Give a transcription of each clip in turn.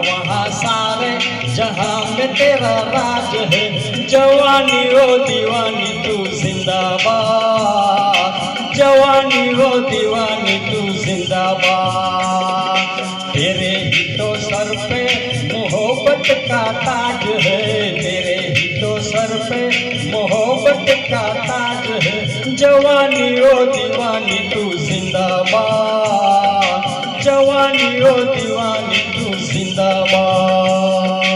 वहाँ सारे जहाँ में तेरा राज है। जवानी ओ दीवानी तू जिंदाबाद, जवानी ओ दीवानी तू जिंदाबाद। तेरे ही तो सर पे मोहब्बत का ताज है, तेरे ही तो सर पे मोहब्बत का ताज है। जवानी ओ दीवानी तू जिंदाबाद, जवानी ओ दीवानी तू जिंदाबाद।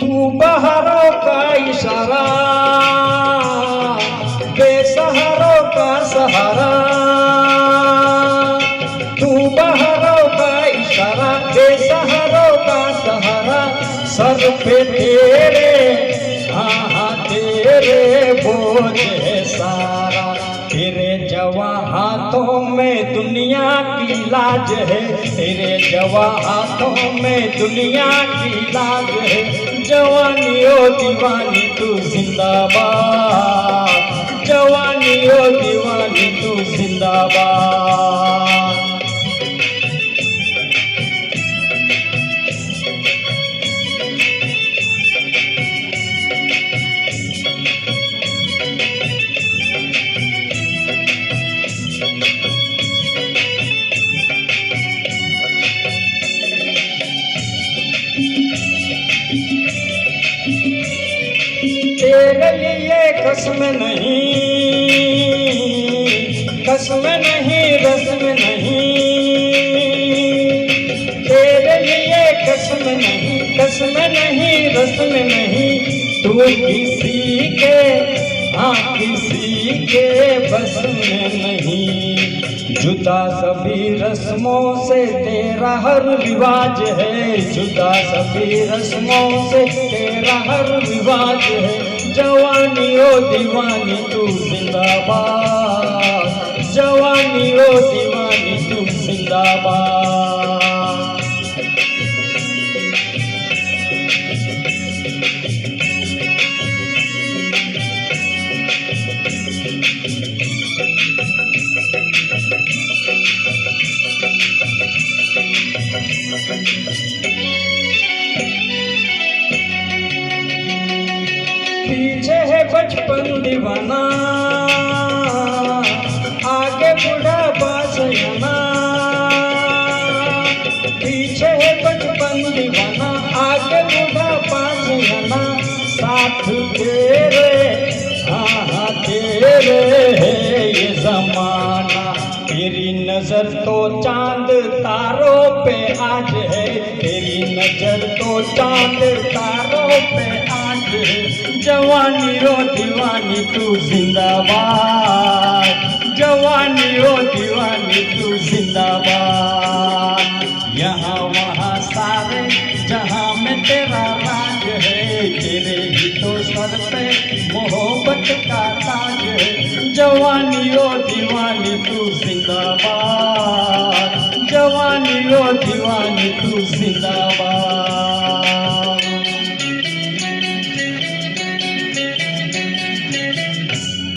तू बहारों का इशारा, बेसहारों का सहारा। तू बहारों का इशारा, बेसहारों का सहारा। सर पे तेरे, हाँ तेरे बोझ है सारा। तेरे जवां हाथों में दुनिया की लाज है, तेरे जवां हाथों में दुनिया की लाज है। जवानी ओ दीवानी तू जिंदाबाद, जवानी ओ दीवानी तू जिंदाबाद। तेरे लिए कसम नहीं, कसम नहीं, रस्म नहीं। तेरे लिए कसम नहीं, कसम नहीं, रस्म नहीं। तू किसी के, हाँ किसी के बस में नहीं। जुदा सभी रस्मों से तेरा हर रिवाज है, जुदा सभी रस्मों से तेरा हर रिवाज है। जवानी ओ दीवानी तू जिंदाबाद, जवानी ओ दीवानी तू जिंदाबाद। पीछे है बचपन दीवाना, आगे बुढ़ापा सयाना। पीछे है बचपन दीवाना, आगे बुढ़ापा सयाना। साथ तेरे, हाँ तेरे है ये जमाना। तेरी नजर तो चांद तारों पे आज है, तेरी नजर तो चांद तारों पे आज है। जवानी ओ दीवानी तू जिंदाबाद, जवानी ओ दीवानी तू जिंदाबाद। यहाँ वहाँ सारे जहाँ में तेरा राज है, तेरे ही तो सर पे मोहब्बत का ताज है। जवानी ओ दीवानी तू जिंदाबाद, जवानी ओ दीवानी तू जिंदाबाद।